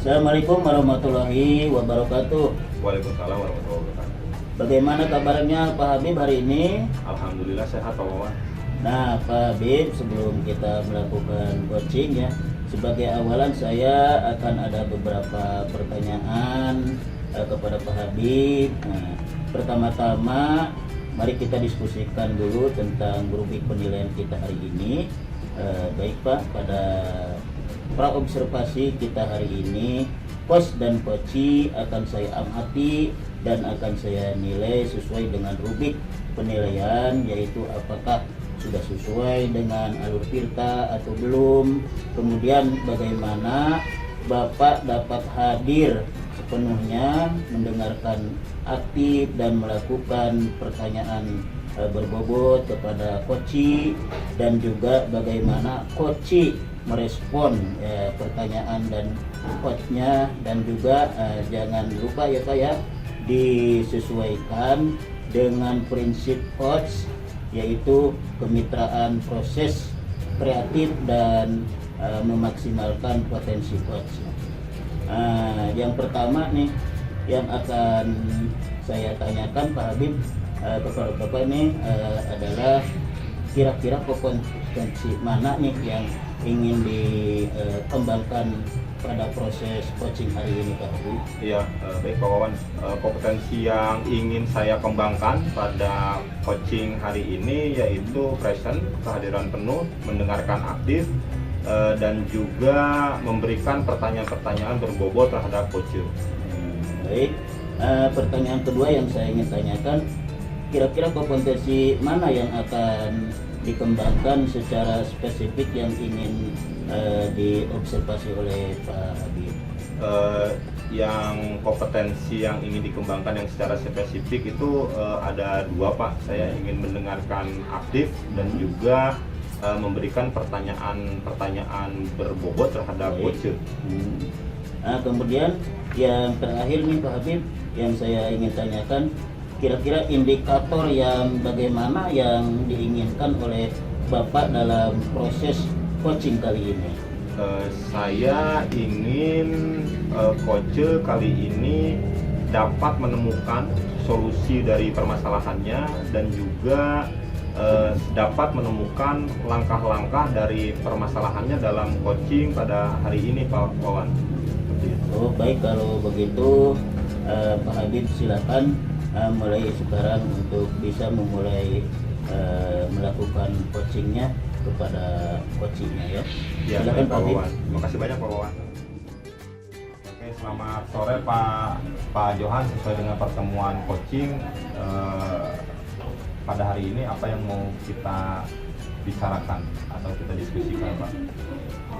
Assalamualaikum warahmatullahi wabarakatuh. Waalaikumsalam warahmatullahi wabarakatuh. Bagaimana kabarnya Pak Habib hari ini? Alhamdulillah sehat Pak Wawan. Nah Pak Habib, sebelum kita melakukan coaching ya, sebagai awalan saya akan ada beberapa pertanyaan kepada Pak Habib. Nah, pertama-tama mari kita diskusikan dulu tentang rubrik penilaian kita hari ini. Baik Pak, pada praobservasi kita hari ini, coach dan coachee akan saya amati dan akan saya nilai sesuai dengan rubrik penilaian, yaitu apakah sudah sesuai dengan alur tirta atau belum, kemudian bagaimana Bapak dapat hadir sepenuhnya, mendengarkan aktif dan melakukan pertanyaan berbobot kepada coachee, dan juga bagaimana coachee merespon pertanyaan dan coachnya, dan juga jangan lupa ya Pak ya, disesuaikan dengan prinsip coach, yaitu kemitraan proses kreatif dan memaksimalkan potensi coach. Yang pertama nih yang akan saya tanyakan Pak Habib kepada Bapak ini adalah kira-kira kompetensi mana nih yang ingin dikembangkan pada proses coaching hari ini Pak Habib? Iya, baik Pak Wawan. Kompetensi yang ingin saya kembangkan pada coaching hari ini yaitu present, kehadiran penuh, mendengarkan aktif, dan juga memberikan pertanyaan-pertanyaan berbobot terhadap coach. Baik, pertanyaan kedua yang saya ingin tanyakan, kira-kira kompetensi mana yang akan dikembangkan secara spesifik yang ingin diobservasi oleh Pak Habib? Yang kompetensi yang ingin dikembangkan yang secara spesifik itu ada dua Pak. Saya ingin mendengarkan aktif dan juga memberikan pertanyaan-pertanyaan berbobot terhadap coach. Nah, kemudian yang terakhir nih Pak Habib, yang saya ingin tanyakan, kira-kira indikator yang bagaimana yang diinginkan oleh Bapak dalam proses coaching kali ini? Saya ingin coach kali ini dapat menemukan solusi dari permasalahannya dan juga dapat menemukan langkah-langkah dari permasalahannya dalam coaching pada hari ini Pak Wawan. Oh baik, kalau begitu Pak Habib silakan mulai sekarang untuk bisa memulai melakukan coachingnya kepada coachingnya ya. Ya, Silakan Pak Wawan. Terima kasih banyak Pak Wawan. Oke, selamat sore Pak Johan. Sesuai dengan pertemuan coaching pada hari ini, apa yang mau kita bicarakan atau kita diskusikan Pak?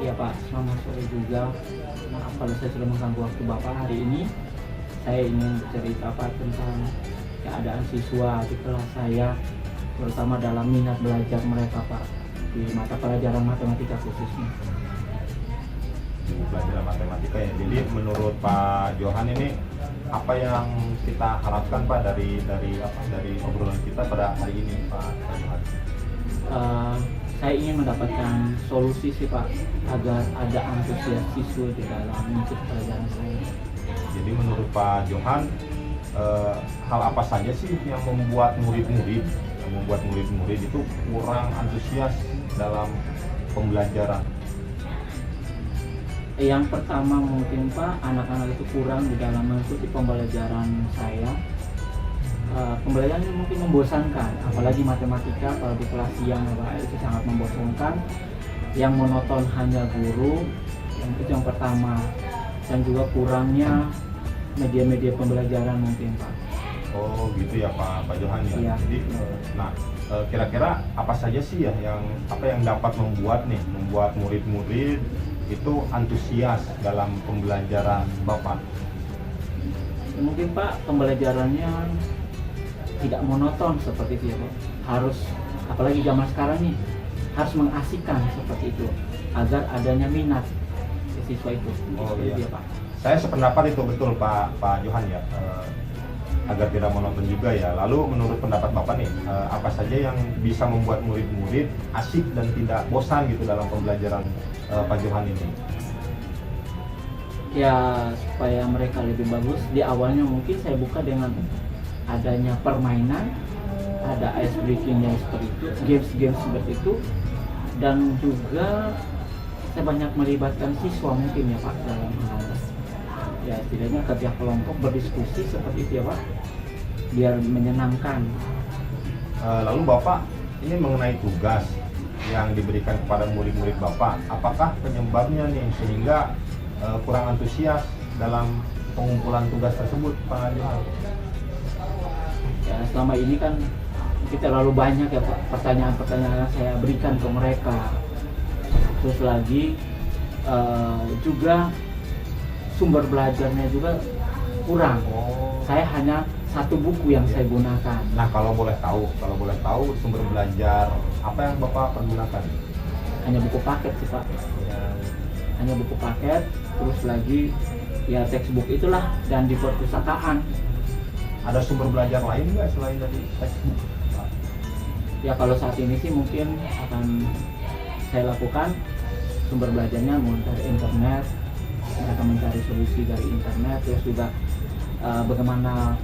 Iya Pak, selamat sore juga. Maaf kalau saya sudah mengganggu waktu Bapak hari ini. Saya ingin bercerita Pak tentang keadaan siswa di kelas saya, terutama dalam minat belajar mereka Pak, di mata pelajaran matematika khususnya. Di pelajaran matematika ya. Jadi menurut Pak Johan ini apa yang kita harapkan Pak dari obrolan kita pada hari ini Pak Johan? Saya ingin mendapatkan solusi sih Pak, agar ada antusias siswa di dalam mengikuti pelajaran saya. Jadi menurut Pak Johan, hal apa saja sih yang membuat murid-murid itu kurang antusias dalam pembelajaran? Yang pertama mungkin Pak, anak-anak itu kurang di dalam mengikuti pembelajaran saya. Pembelajaran ini mungkin membosankan, apalagi matematika kalau di kelas siang Pak, itu sangat membosankan. Yang monoton hanya guru, yang pertama, dan juga kurangnya media-media pembelajaran mungkin Pak. Oh gitu ya Pak Johan ya. Iya. Jadi, kira-kira apa saja sih ya yang dapat membuat murid-murid itu antusias dalam pembelajaran Bapak? Mungkin Pak, pembelajarannya tidak monoton seperti itu ya Pak. Harus, apalagi zaman sekarang nih, harus mengasihkan seperti itu agar adanya minat siswa itu. Oh iya Ya, Pak. Saya sependapat itu betul Pak Johan ya, agar tidak monoton juga ya. Lalu menurut pendapat Bapak nih, apa saja yang bisa membuat murid-murid asik dan tidak bosan gitu dalam pembelajaran Pak Johan ini? Ya supaya mereka lebih bagus, di awalnya mungkin saya buka dengan adanya permainan, ada ice breakingnya seperti itu, games-games seperti itu, dan juga saya banyak melibatkan siswa mungkin ya Pak dalam hal ya setidaknya kerja kelompok berdiskusi seperti itu ya Pak, biar menyenangkan. Lalu Bapak ini mengenai tugas yang diberikan kepada murid-murid Bapak, apakah penyebabnya nih sehingga kurang antusias dalam pengumpulan tugas tersebut, Pak Johan? Ya selama ini kan kita terlalu banyak ya Pak pertanyaan-pertanyaan yang saya berikan ke mereka. Terus lagi juga sumber belajarnya juga kurang. Saya hanya satu buku yang saya gunakan. Nah, kalau boleh tahu sumber belajar apa yang Bapak pergunakan? Hanya buku paket sih Pak. Hanya buku paket, terus lagi ya textbook itulah, dan di perpustakaan. Ada sumber belajar lain nggak selain dari textbook? Ya kalau saat ini sih mungkin akan saya lakukan sumber belajarnya mulai dari internet, mereka mencari solusi dari internet, terus juga bagaimana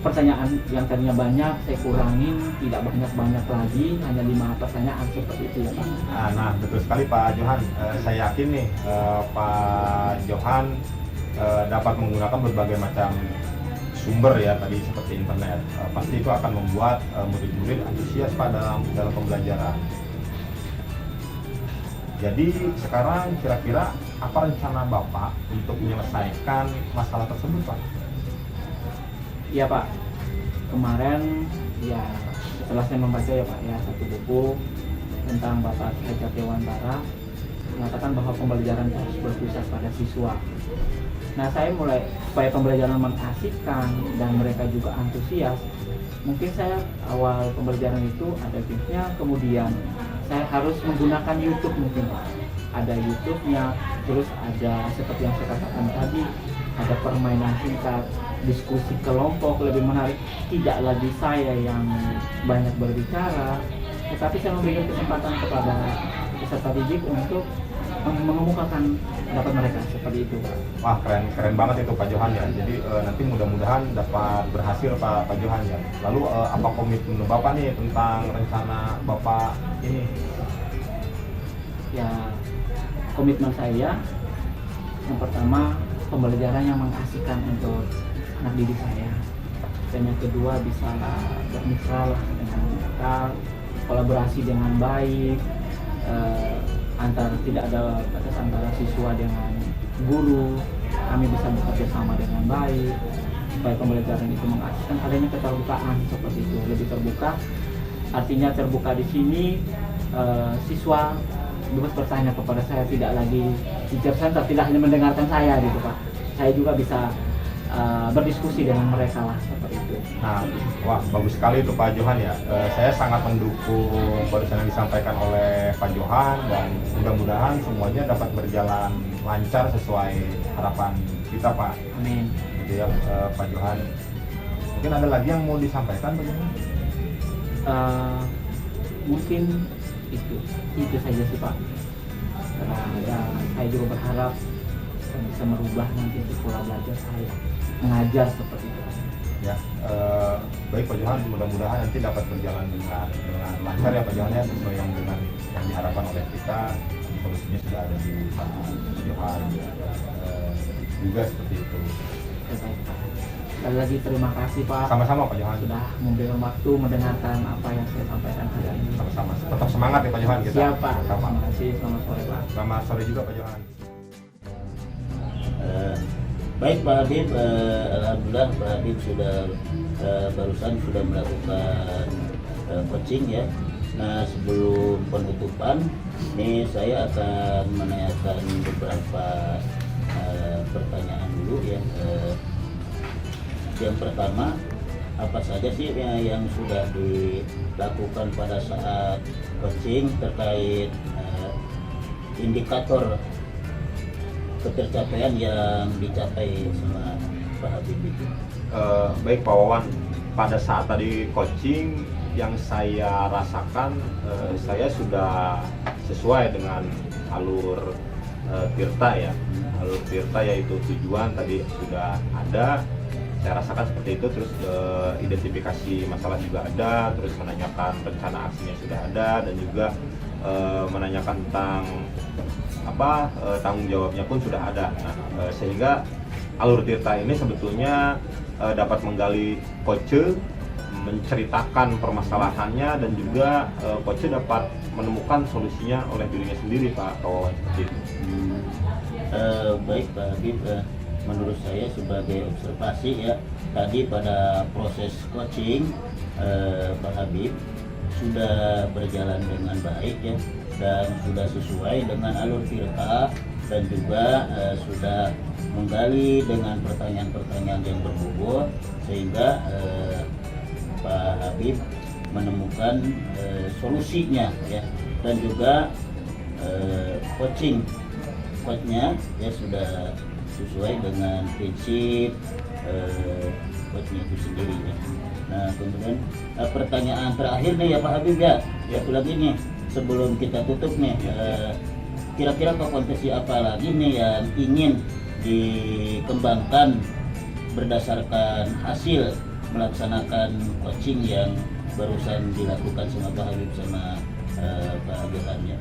pertanyaan yang tadinya banyak saya kurangin, tidak banyak-banyak lagi, hanya 5 pertanyaan seperti itu ya Pak. Nah, betul sekali Pak Johan. Saya yakin nih Pak Johan dapat menggunakan berbagai macam sumber ya tadi seperti internet. Pasti itu akan membuat murid-murid antusias Pak dalam pembelajaran. Jadi sekarang kira-kira apa rencana Bapak untuk menyelesaikan masalah tersebut Pak? Iya Pak, kemarin ya setelah saya membaca ya Pak ya satu buku tentang Bapak Hajar Dewantara mengatakan bahwa pembelajaran harus berpusat pada siswa. Nah saya mulai supaya pembelajaran mengasihkan dan mereka juga antusias. Mungkin saya awal pembelajaran itu ada tipsnya, kemudian saya harus menggunakan YouTube mungkin Pak. Ada YouTube-nya, terus ada seperti yang saya katakan tadi, ada permainan singkat, diskusi kelompok lebih menarik. Tidak lagi saya yang banyak berbicara, tetapi saya memberikan kesempatan kepada peserta didik untuk mengemukakan pendapat mereka seperti itu Pak. Wah, keren banget itu Pak Johan ya. Jadi nanti mudah-mudahan dapat berhasil Pak Johan ya. Lalu apa komitmen Bapak nih tentang rencana Bapak ini? Ya komitmen saya yang pertama pembelajaran yang mengasihkan untuk anak didik saya, dan yang kedua bisa bermitra lah dengan mereka, kolaborasi dengan baik, tidak ada batas antara siswa dengan guru, kami bisa bekerja sama dengan baik supaya pembelajaran itu mengasihkan, adanya keterbukaan seperti itu, lebih terbuka. Artinya terbuka di sini siswa bebas bertanya kepada saya, tidak lagi teacher center, tidak hanya mendengarkan saya gitu Pak. Saya juga bisa berdiskusi dengan mereka lah seperti itu. Nah, wah bagus sekali itu Pak Johan ya. Saya sangat mendukung barusan yang disampaikan oleh Pak Johan, dan mudah-mudahan semuanya dapat berjalan lancar sesuai harapan kita Pak. Amin. Gitu ya Pak Johan. Mungkin ada lagi yang mau disampaikan Pak Johan? Mungkin itu saja sih Pak. Ya, saya juga berharap bisa merubah nanti pola belajar saya mengajar seperti itu. Ya, baik Pak Johan, mudah-mudahan nanti dapat berjalan dengan lancar ya Pak Johan ya, sesuai dengan yang diharapkan oleh kita. Solusinya sudah ada di Pak Johan juga seperti itu. Ya, baik Pak. Sekali lagi terima kasih Pak. Sama-sama Pak Johan. Sudah memberikan waktu mendengarkan apa yang saya sampaikan hari ini. Sama-sama. Tetap semangat ya Pak Johan kita. Siap Pak. Sama. Terima kasih. Selamat sore Pak. Selamat sore juga Pak Johan. Baik Pak Habib, alhamdulillah Pak Habib sudah barusan sudah melakukan coaching ya. Nah sebelum penutupan, ini saya akan menanyakan beberapa pertanyaan dulu ya. Yang pertama, apa saja sih yang sudah dilakukan pada saat coaching terkait indikator ketercapaian yang dicapai sama Pak Habib itu? Baik Pak Wawan, pada saat tadi coaching yang saya rasakan, saya sudah sesuai dengan alur Tirta ya. Alur Tirta yaitu tujuan tadi sudah ada, saya rasakan seperti itu. Terus identifikasi masalah juga ada, terus menanyakan rencana aksinya sudah ada, dan juga menanyakan tentang tanggung jawabnya pun sudah ada. Nah, sehingga Alur Tirta ini sebetulnya dapat menggali Koce, menceritakan permasalahannya, dan juga Koce dapat menemukan solusinya oleh dirinya sendiri, Pak Wawan, seperti itu. Baik Pak Habib, menurut saya sebagai observasi ya, tadi pada proses coaching Pak Habib sudah berjalan dengan baik ya, dan sudah sesuai dengan alur Tirta, dan juga sudah menggali dengan pertanyaan-pertanyaan yang berbobot, sehingga Pak Habib menemukan solusinya ya, dan juga coachnya ya sudah sesuai dengan prinsip coachnya itu sendiri ya. Nah, kemudian pertanyaan terakhir nih ya Pak Habib ya, satu lagi nih sebelum kita tutup nih, kira-kira kompetensi apa lagi nih yang ingin dikembangkan berdasarkan hasil melaksanakan coaching yang barusan dilakukan sama Pak Habib sama Pak Johan ya?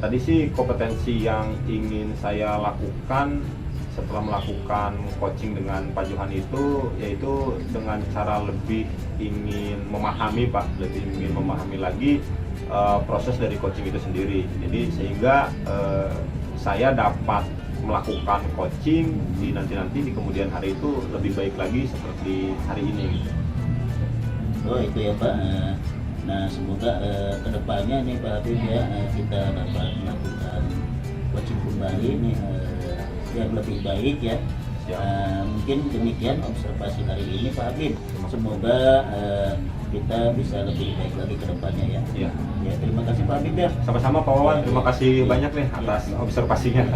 Tadi sih kompetensi yang ingin saya lakukan setelah melakukan coaching dengan Pak Johan itu, yaitu dengan cara lebih ingin memahami lebih ingin memahami lagi proses dari coaching itu sendiri. Jadi sehingga saya dapat melakukan coaching di nanti di kemudian hari itu lebih baik lagi seperti hari ini. Oh itu ya Pak. Nah semoga kedepannya nih Pak Habib ya, kita dapat melakukan coaching kembali nih yang lebih baik ya. Mungkin demikian observasi hari ini Pak Habib. Semoga kita bisa lebih baik lagi ke depannya ya. Ya, terima kasih Pak Habib ya. Sama-sama Pak Wawan, terima kasih banyak nih atas observasinya.